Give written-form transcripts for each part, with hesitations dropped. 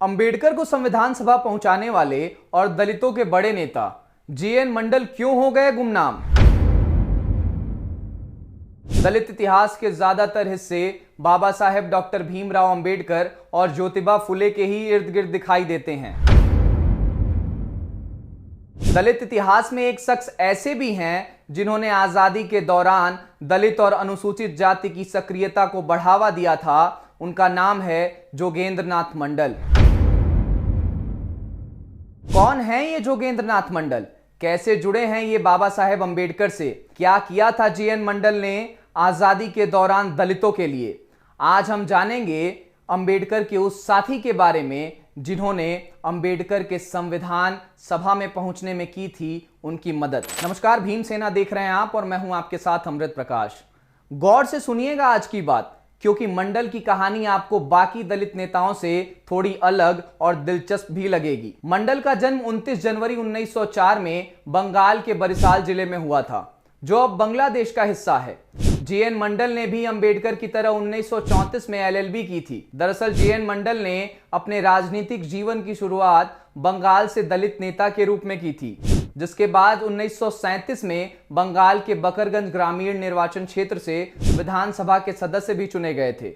अंबेडकर को संविधान सभा पहुंचाने वाले और दलितों के बड़े नेता जीएन मंडल क्यों हो गए गुमनाम? दलित इतिहास के ज्यादातर हिस्से बाबा साहेब डॉक्टर भीमराव अंबेडकर और ज्योतिबा फुले के ही इर्द गिर्द दिखाई देते हैं। दलित इतिहास में एक शख्स ऐसे भी हैं जिन्होंने आजादी के दौरान दलित और अनुसूचित जाति की सक्रियता को बढ़ावा दिया था। उनका नाम है जोगेंद्र नाथ मंडल। कौन है ये जोगेंद्र नाथ मंडल? कैसे जुड़े हैं ये बाबा साहेब अंबेडकर से? क्या किया था जीएन मंडल ने आजादी के दौरान दलितों के लिए? आज हम जानेंगे अंबेडकर के उस साथी के बारे में जिन्होंने अंबेडकर के संविधान सभा में पहुंचने में की थी उनकी मदद। नमस्कार, भीमसेना देख रहे हैं आप और मैं हूं आपके साथ अमृत प्रकाश। गौर से सुनिएगा आज की बात, क्योंकि मंडल की कहानी आपको बाकी दलित नेताओं से थोड़ी अलग और दिलचस्प भी लगेगी। मंडल का जन्म 29 जनवरी 1904 में बंगाल के बरिसाल जिले में हुआ था, जो अब बांग्लादेश का हिस्सा है। जीएन मंडल ने भी अंबेडकर की तरह 1934 में एलएलबी की थी। दरअसल जीएन मंडल ने अपने राजनीतिक जीवन की शुरुआत बंगाल से दलित नेता के रूप में की थी, जिसके बाद 1937 में बंगाल के बकरगंज ग्रामीण निर्वाचन क्षेत्र से विधानसभा के सदस्य भी चुने गए थे।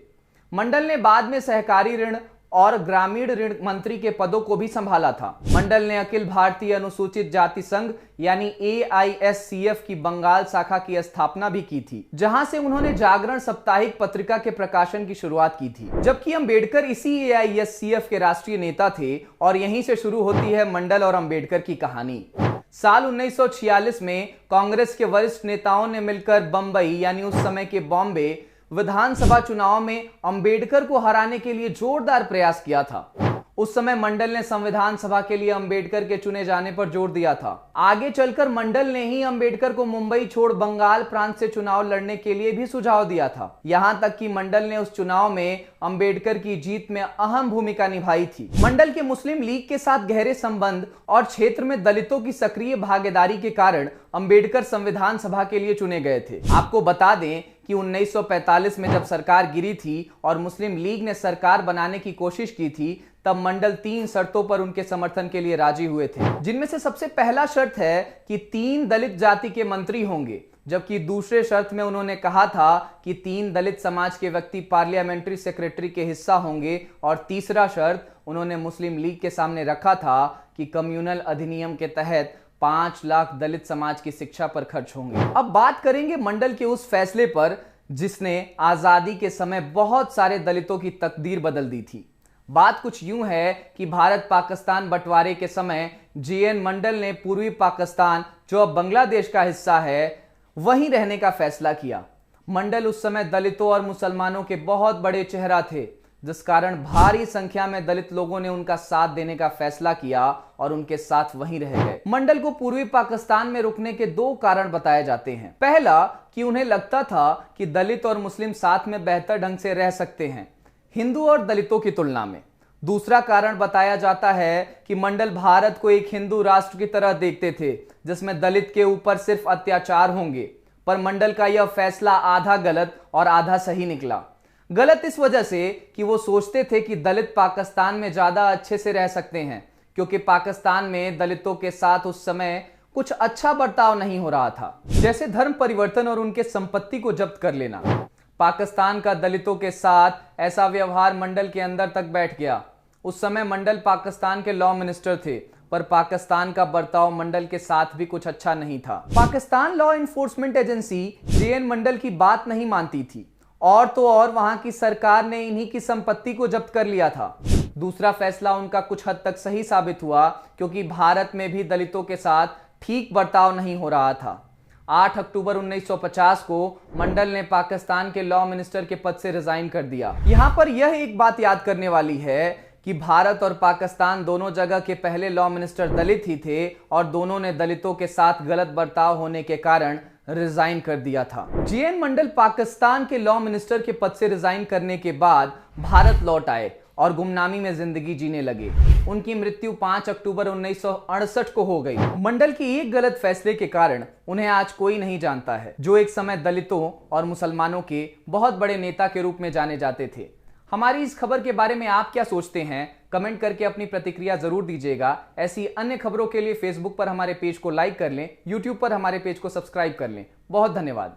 मंडल ने बाद में सहकारी ऋण और ग्रामीण ऋण मंत्री के पदों को भी संभाला था। मंडल ने अखिल भारतीय अनुसूचित जाति संघ यानी AISCF की बंगाल शाखा की स्थापना भी की थी, जहां से उन्होंने जागरण साप्ताहिक पत्रिका के प्रकाशन की शुरुआत की थी। जबकि अंबेडकर इसी AISCF के राष्ट्रीय नेता थे और यहीं से शुरू होती है मंडल और अंबेडकर की कहानी। साल 1946 में कांग्रेस के वरिष्ठ नेताओं ने मिलकर बंबई यानी उस समय के बॉम्बे विधानसभा चुनाव में अंबेडकर को हराने के लिए जोरदार प्रयास किया था। उस समय मंडल ने संविधान सभा के लिए अंबेडकर के चुने जाने पर जोर दिया था। आगे चलकर मंडल ने ही अंबेडकर को मुंबई छोड़ बंगाल प्रांत से चुनाव लड़ने के लिए भी सुझाव दिया था। यहां तक कि मंडल ने उस चुनाव में अंबेडकर की जीत में अहम भूमिका निभाई थी। मंडल के मुस्लिम लीग के साथ गहरे संबंध और क्षेत्र में दलितों की सक्रिय भागीदारी के कारण अंबेडकर संविधान सभा के लिए चुने गए थे। आपको बता दें कि 1945 में जब सरकार गिरी थी और मुस्लिम लीग ने सरकार बनाने की कोशिश की थी, तब मंडल 3 शर्तों पर उनके समर्थन के लिए राजी हुए थे, जिनमें से सबसे पहला शर्त है कि 3 दलित जाति के मंत्री होंगे, जबकि दूसरे शर्त में उन्होंने कहा था कि 3 दलित समाज के व्यक्ति पार्लियामेंट्री सेक्रेटरी के हिस्सा होंगे, और तीसरा शर्त उन्होंने मुस्लिम लीग के सामने रखा था कि कम्युनल अधिनियम के तहत 5 लाख दलित समाज की शिक्षा पर खर्च होंगे। अब बात करेंगे मंडल के उस फैसले पर जिसने आजादी के समय बहुत सारे दलितों की तकदीर बदल दी थी। बात कुछ यूं है कि भारत पाकिस्तान बंटवारे के समय जीएन मंडल ने पूर्वी पाकिस्तान, जो अब बांग्लादेश का हिस्सा है, वहीं रहने का फैसला किया। मंडल उस समय दलितों और मुसलमानों के बहुत बड़े चेहरा थे, जिस कारण भारी संख्या में दलित लोगों ने उनका साथ देने का फैसला किया और उनके साथ वहीं रह गए। मंडल को पूर्वी पाकिस्तान में रुकने के 2 कारण बताए जाते हैं। पहला, कि उन्हें लगता था कि दलित और मुस्लिम साथ में बेहतर ढंग से रह सकते हैं हिंदू और दलितों की तुलना में। दूसरा कारण बताया जाता है कि मंडल भारत को एक हिंदू राष्ट्र की तरह देखते थे, जिसमें दलित के ऊपर सिर्फ अत्याचार होंगे। पर मंडल का यह फैसला आधा गलत और आधा सही निकला। गलत इस वजह से कि वो सोचते थे कि दलित पाकिस्तान में ज्यादा अच्छे से रह सकते हैं, क्योंकि पाकिस्तान में दलितों के साथ उस समय कुछ अच्छा बर्ताव नहीं हो रहा था, जैसे धर्म परिवर्तन और उनके संपत्ति को जब्त कर लेना। पाकिस्तान का दलितों के साथ ऐसा व्यवहार मंडल के अंदर तक बैठ गया। उस समय मंडल पाकिस्तान के लॉ मिनिस्टर थे, पर पाकिस्तान का बर्ताव मंडल के साथ भी कुछ अच्छा नहीं था। Pakistan law enforcement agency G N Mandal की बात नहीं मानती थी, और तो और वहां की सरकार ने इन्हीं की संपत्ति को जब्त कर लिया था। दूसरा फैसला उनका कुछ हद तक सही साबित हुआ, क्योंकि भारत में भी दलितों के साथ ठीक बर्ताव नहीं हो रहा था। 8 अक्टूबर 1950 को मंडल ने पाकिस्तान के लॉ मिनिस्टर के पद से रिजाइन कर दिया। यहां पर यह एक बात याद करने वाली है कि भारत और पाकिस्तान दोनों जगह के पहले लॉ मिनिस्टर दलित ही थे, और दोनों ने दलितों के साथ गलत बर्ताव होने के कारण रिजाइन कर दिया था। जीएन मंडल पाकिस्तान के लॉ मिनिस्टर के पद से रिजाइन करने के बाद भारत लौट आए और गुमनामी में जिंदगी जीने लगे। उनकी मृत्यु 5 अक्टूबर 1968 को हो गई। मंडल के एक गलत फैसले के कारण उन्हें आज कोई नहीं जानता है, जो एक समय दलितों और मुसलमानों के बहुत बड़े नेता के रूप में जाने जाते थे। हमारी इस खबर के बारे में आप क्या सोचते हैं? कमेंट करके अपनी प्रतिक्रिया जरूर दीजिएगा। ऐसी अन्य खबरों के लिए फेसबुक पर हमारे पेज को लाइक कर लें, यूट्यूब पर हमारे पेज को सब्सक्राइब कर लें। बहुत धन्यवाद।